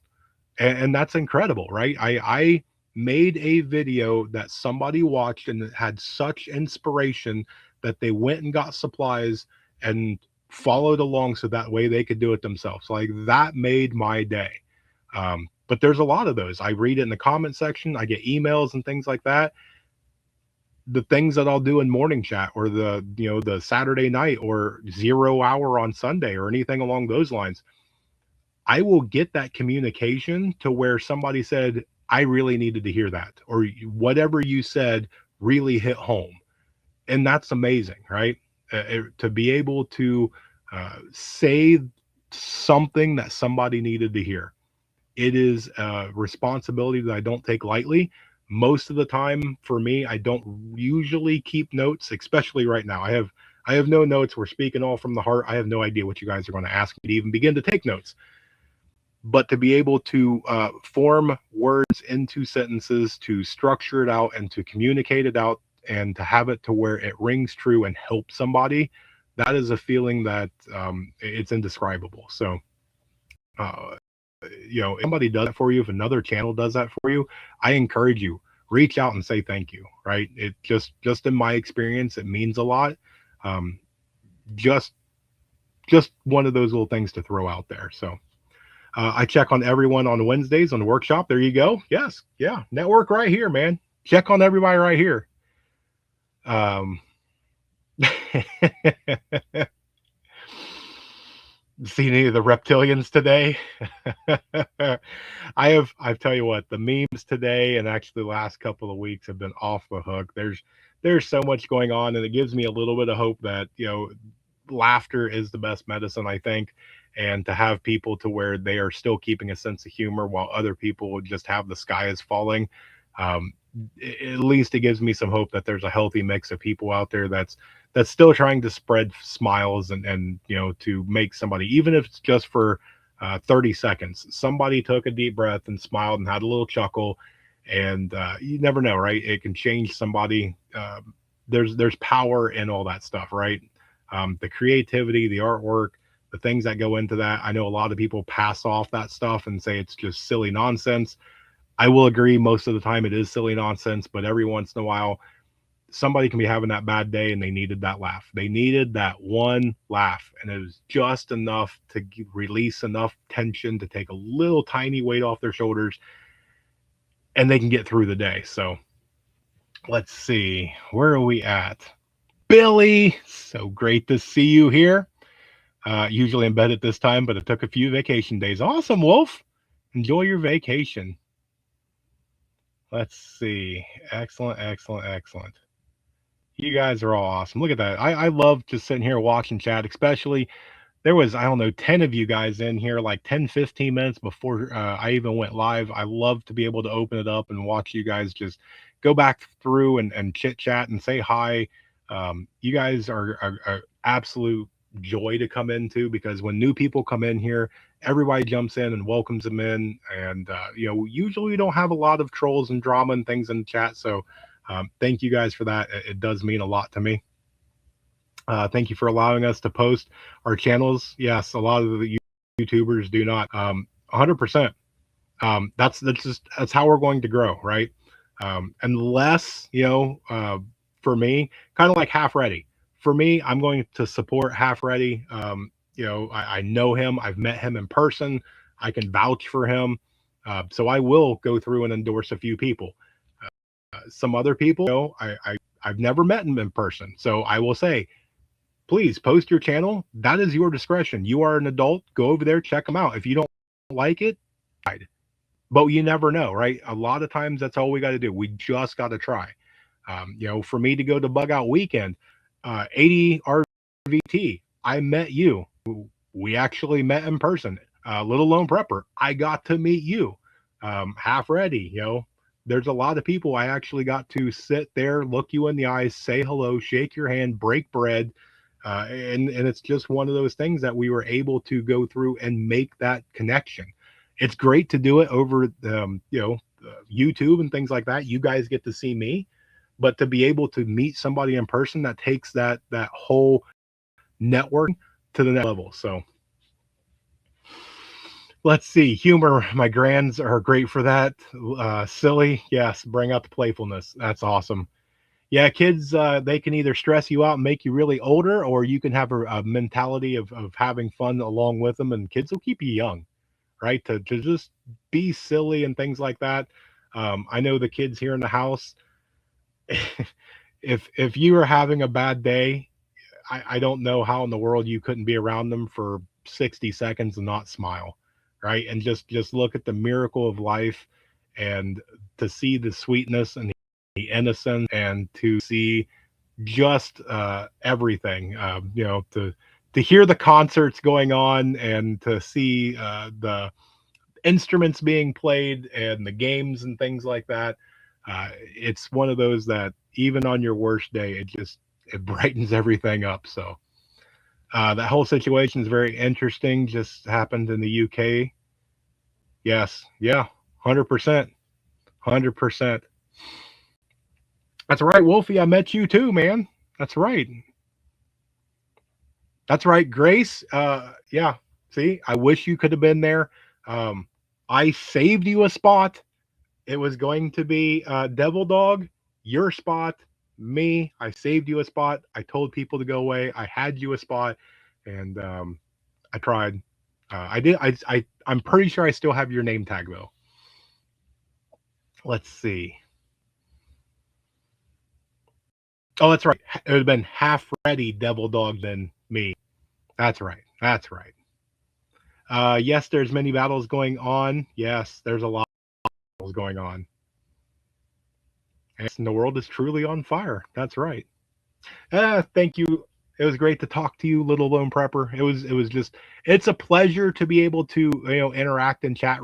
and that's incredible, right? I made a video that somebody watched and it had such inspiration that they went and got supplies and followed along so that way they could do it themselves. Like that made my day. But there's a lot of those. I read it in the comment section. I get emails and things like that. The things that I'll do in morning chat or the Saturday night or 0 hour on Sunday or anything along those lines, I will get that communication to where somebody said, I really needed to hear that, or whatever you said really hit home. And that's amazing, right? To be able to say something that somebody needed to hear. It is a responsibility that I don't take lightly. Most of the time for me, I don't usually keep notes, especially right now. I have no notes. We're speaking all from the heart. I have no idea what you guys are going to ask me to even begin to take notes, but to be able to form words into sentences, to structure it out and to communicate it out and to have it to where it rings true and help somebody, that is a feeling that it's indescribable. So, uh, if somebody does that for you, if another channel does that for you, I encourage you, reach out and say thank you, right? It just in my experience, it means a lot. Um, just one of those little things to throw out there. So, I check on everyone on Wednesdays on the workshop. There you go. Yes. Yeah. Network right here, man. Check on everybody right here. Um, seen any of the reptilians today? I tell you what, the memes today and actually the last couple of weeks have been off the hook. There's so much going on, and it gives me a little bit of hope that, laughter is the best medicine, I think. And to have people to where they are still keeping a sense of humor while other people just have the sky is falling. Um, at least it gives me some hope that there's a healthy mix of people out there that's still trying to spread smiles and to make somebody, even if it's just for 30 seconds, somebody took a deep breath and smiled and had a little chuckle. And you never know, right? It can change somebody. There's power in all that stuff, right? The creativity, the artwork, the things that go into that. I know a lot of people pass off that stuff and say it's just silly nonsense. I will agree most of the time it is silly nonsense, but every once in a while, somebody can be having that bad day and they needed that laugh. They needed that one laugh, and it was just enough to release enough tension to take a little tiny weight off their shoulders, and they can get through the day. So let's see, where are we at? Billy, so great to see you here. Usually in bed at this time, but it took a few vacation days. Awesome, Wolf. Enjoy your vacation. Let's see. Excellent, excellent, excellent. You guys are all awesome. Look at that. I love just sitting here watching chat, especially there was, I don't know, 10 of you guys in here like 10, 15 minutes before I even went live. I love to be able to open it up and watch you guys just go back through and chit chat and say hi. You guys are absolute joy to come into, because when new people come in here, everybody jumps in and welcomes them in. And, usually we don't have a lot of trolls and drama and things in the chat. So thank you guys for that. It does mean a lot to me. Thank you for allowing us to post our channels. Yes, a lot of the YouTubers do not. 100%. That's how we're going to grow, right? Unless for me, kind of like Half Ready. For me, I'm going to support Half Ready. I know him. I've met him in person. I can vouch for him. So I will go through and endorse a few people. Some other people, I've never met them in person. So I will say, please post your channel. That is your discretion. You are an adult. Go over there, check them out. If you don't like it, but you never know, right? A lot of times that's all we got to do. We just got to try. For me to go to bug out weekend, 80 RVT, I met you. We actually met in person. Little Lone Prepper, I got to meet you. Half Ready, there's a lot of people I actually got to sit there, look you in the eyes, say hello, shake your hand, break bread. And it's just one of those things that we were able to go through and make that connection. It's great to do it over, YouTube and things like that. You guys get to see me, but to be able to meet somebody in person, that takes that whole network to the next level. So let's see. Humor. My grands are great for that. Silly. Yes. Bring out the playfulness. That's awesome. Yeah. Kids, they can either stress you out and make you really older, or you can have a mentality of having fun along with them, and kids will keep you young, right? To just be silly and things like that. I know the kids here in the house, if you are having a bad day, I don't know how in the world you couldn't be around them for 60 seconds and not smile, right? And just look at the miracle of life, and to see the sweetness and the innocence, and to see just everything, to hear the concerts going on, and to see the instruments being played and the games and things like that. It's one of those that even on your worst day, it brightens everything up. So that whole situation is very interesting. Just happened in the UK. Yes, yeah, 100%, 100%. That's right, Wolfie. I met you too, man. That's right. That's right, Grace. Yeah. See, I wish you could have been there. Um, I saved you a spot. It was going to be Devil Dog, your spot, me. I saved you a spot. I told people to go away. I had you a spot, and I tried. I did. I'm pretty sure I still have your name tag though. Let's see. Oh, that's right. It would have been half ready Devil Dog than me. That's right. That's right. Yes, there's many battles going on. Yes, there's a lot of battles going on. And the world is truly on fire. That's right. Thank you. It was great to talk to you, Little Lone Prepper. It was just, it's a pleasure to be able to interact in chat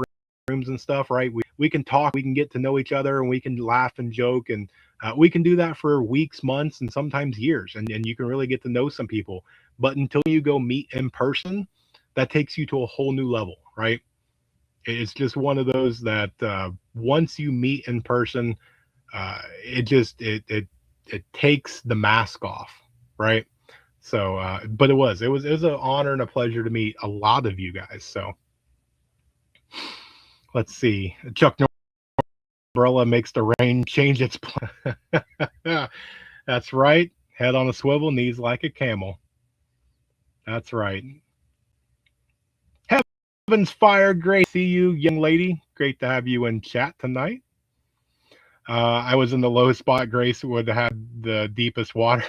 rooms and stuff. Right? We can talk, we can get to know each other, and we can laugh and joke, and we can do that for weeks, months, and sometimes years. And you can really get to know some people. But until you go meet in person, that takes you to a whole new level, right? It's just one of those that once you meet in person, it takes the mask off, right? So, but it was an honor and a pleasure to meet a lot of you guys. So let's see. Chuck Umbrella makes the rain change its plan. That's right. Head on a swivel, knees like a camel. That's right. Heavens fire, great to see you, young lady. Great to have you in chat tonight. I was in the low spot. Grace would have had the deepest water.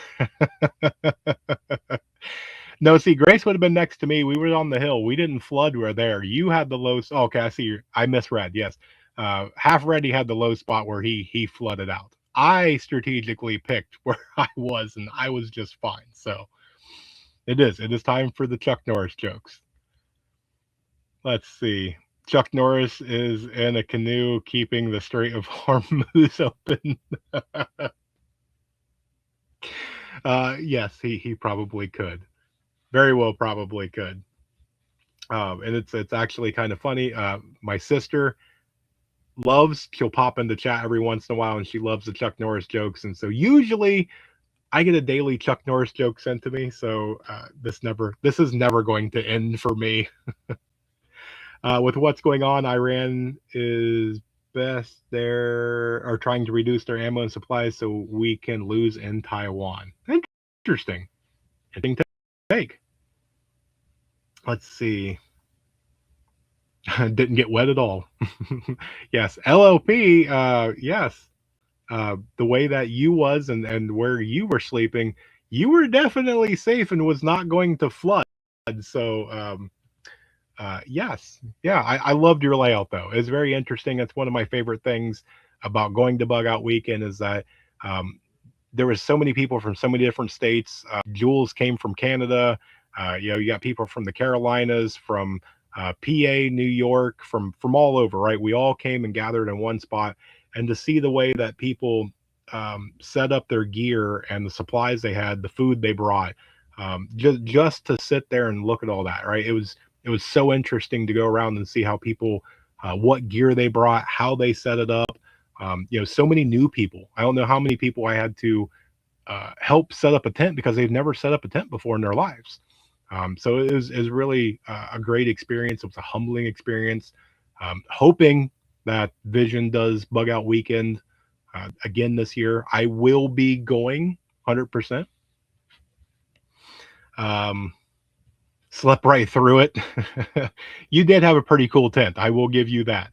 No, see, Grace would have been next to me. We were on the hill. We didn't flood. We were there. You had the low. Oh, okay, I see you. I misread. Yes, Half Ready had the low spot where he flooded out. I strategically picked where I was, and I was just fine. So it is. It is time for the Chuck Norris jokes. Let's see. Chuck Norris is in a canoe keeping the Strait of Hormuz open. Yes, he probably could. Very well, probably could. And it's actually kind of funny. My sister she'll pop into chat every once in a while, and she loves the Chuck Norris jokes. And so usually I get a daily Chuck Norris joke sent to me. So this is never going to end for me. With what's going on, Iran is best there are trying to reduce their ammo and supplies so we can lose in Taiwan. Interesting. Interesting take. Let's see. Didn't get wet at all. Yes. LLP, yes. The way that you was and where you were sleeping, you were definitely safe and was not going to flood. So yes. Yeah, I loved your layout though. It's very interesting. It's one of my favorite things about going to Bug Out Weekend is that there was so many people from so many different states. Jules came from Canada. You got people from the Carolinas, from PA, New York, from all over, right? We all came and gathered in one spot, and to see the way that people set up their gear and the supplies they had, the food they brought, just to sit there and look at all that, right? It was so interesting to go around and see how people, what gear they brought, how they set it up. So many new people. I don't know how many people I had to help set up a tent because they've never set up a tent before in their lives. So it was really a great experience. It was a humbling experience. Hoping that Vision does Bug Out Weekend again this year. I will be going 100%. Slept right through it. You did have a pretty cool tent. I will give you that.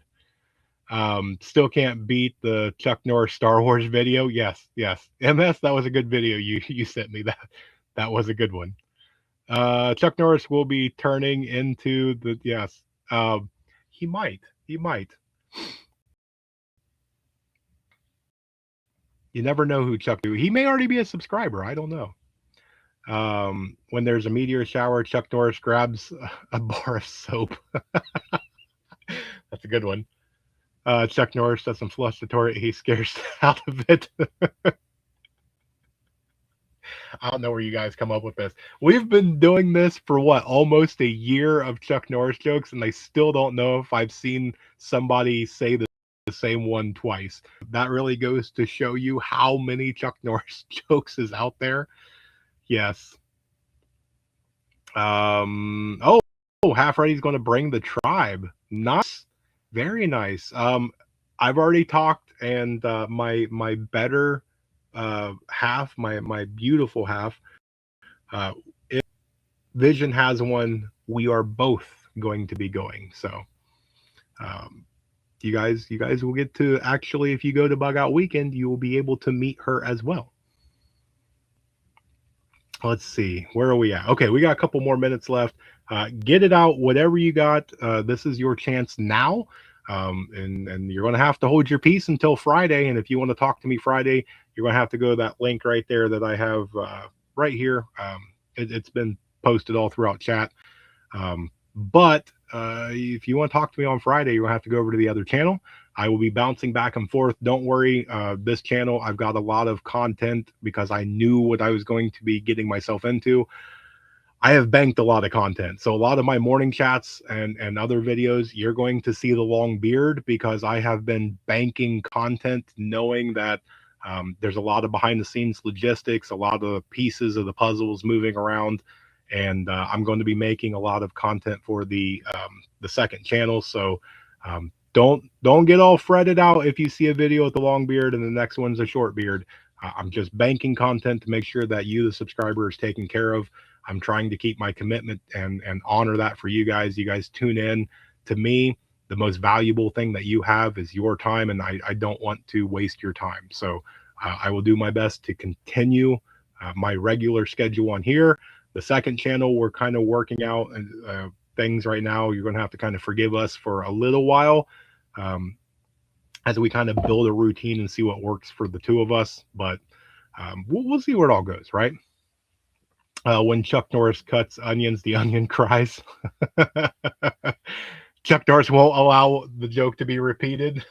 Still can't beat the Chuck Norris Star Wars video. Yes, yes. MS, that was a good video. You sent me that. That was a good one. Chuck Norris will be turning into the yes. He might. He might. You never know who Chuck do. He may already be a subscriber. I don't know. When there's a meteor shower, Chuck Norris grabs a bar of soap. That's a good one. Chuck Norris doesn't flush the toilet. He scares out of it. I don't know where you guys come up with this. We've been doing this for what, almost a year of Chuck Norris jokes, and I still don't know if I've seen somebody say the same one twice. That really goes to show you how many Chuck Norris jokes is out there. Yes. Half Ready's going to bring the tribe. Nice. Very nice. I've already talked, and my better half, my beautiful half, if Vision has one, we are both going to be going. So you guys will get to actually, if you go to Bug Out Weekend, you will be able to meet her as well. Let's see, where are we at? Okay, we got a couple more minutes left. Get it out, whatever you got. This is your chance now. And you're going to have to hold your peace until Friday. And if you want to talk to me Friday, you're going to have to go to that link right there that I have right here. It's been posted all throughout chat. But if you want to talk to me on Friday, you're going to have to go over to the other channel. I will be bouncing back and forth. Don't worry. This channel, I've got a lot of content because I knew what I was going to be getting myself into. I have banked a lot of content. So a lot of my morning chats and other videos, you're going to see the long beard because I have been banking content knowing that there's a lot of behind the scenes logistics, a lot of pieces of the puzzles moving around. And I'm going to be making a lot of content for the second channel. So don't get all fretted out if you see a video with the long beard and the next one's a short beard. I'm just banking content to make sure that you, the subscriber, is taken care of. I'm trying to keep my commitment and honor that for you guys. You guys tune in to me. The most valuable thing that you have is your time, and I don't want to waste your time. So I will do my best to continue my regular schedule on here. The second channel, we're kind of working out things right now. You're going to have to kind of forgive us for a little while as we kind of build a routine and see what works for the two of us. But we'll see where it all goes, right? When Chuck Norris cuts onions, the onion cries. Chuck Norris won't allow the joke to be repeated.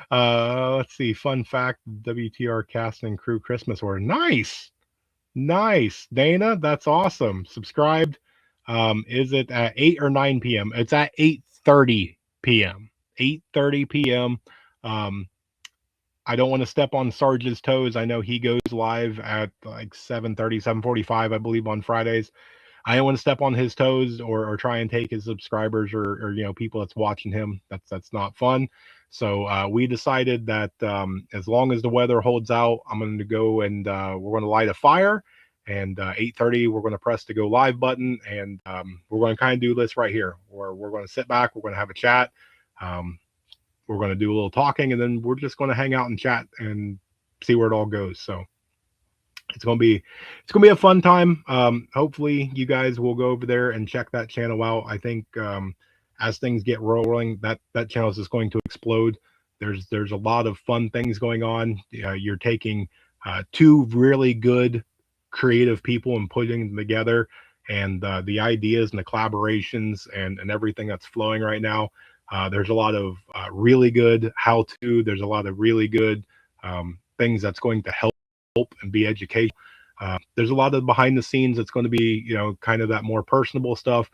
Let's see. Fun fact, WTR cast and crew Christmas order. Nice. Nice. Dana, that's awesome. Subscribed. Is it at 8 or 9 p.m.? It's at 8:30 p.m. 8:30 p.m. I don't want to step on Sarge's toes. I know he goes live at like 7:30, 7:45, I believe, on Fridays. I don't want to step on his toes or try and take his subscribers or people that's watching him. That's not fun. So we decided that as long as the weather holds out, I'm going to go and we're going to light a fire. And 8:30, we're going to press the go live button, and we're going to kind of do this right here, where we're going to sit back, we're going to have a chat. We're going to do a little talking, and then we're just going to hang out and chat and see where it all goes. So it's going to be a fun time. Hopefully you guys will go over there and check that channel out. I think as things get rolling, that channel is just going to explode. There's a lot of fun things going on. You're taking two really good creative people and putting them together, and the ideas and the collaborations and everything that's flowing right now. There's a lot of really good how to. There's a lot of really good things that's going to help and be educational. There's a lot of behind the scenes that's going to be, kind of that more personable stuff,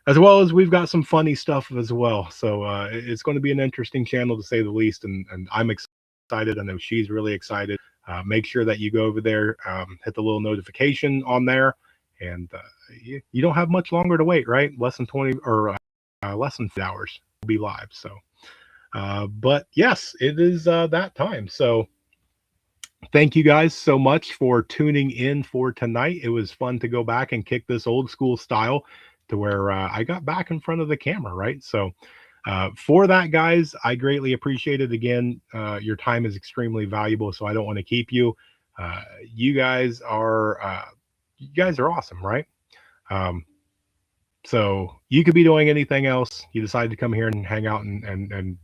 as well as we've got some funny stuff as well. So it's going to be an interesting channel to say the least, and I'm excited. I know she's really excited. Make sure that you go over there, hit the little notification on there, and you don't have much longer to wait, right? Less than 20 or less than 4 hours will be live. So, but yes, it is that time. So thank you guys so much for tuning in for tonight. It was fun to go back and kick this old school style to where I got back in front of the camera, right? So for that, guys, I greatly appreciate it. Again, your time is extremely valuable, so I don't want to keep you. You guys are awesome, right? Um, so you could be doing anything else. You decide to come here and hang out and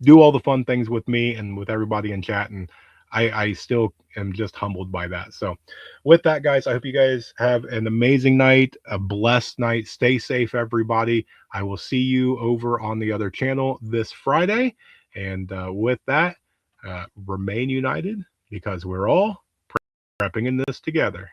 do all the fun things with me and with everybody in chat, and I still am just humbled by that. So with that, guys, I hope you guys have an amazing night, a blessed night. Stay safe, everybody. I will see you over on the other channel this Friday, and with that, remain united, because we're all prepping in this together.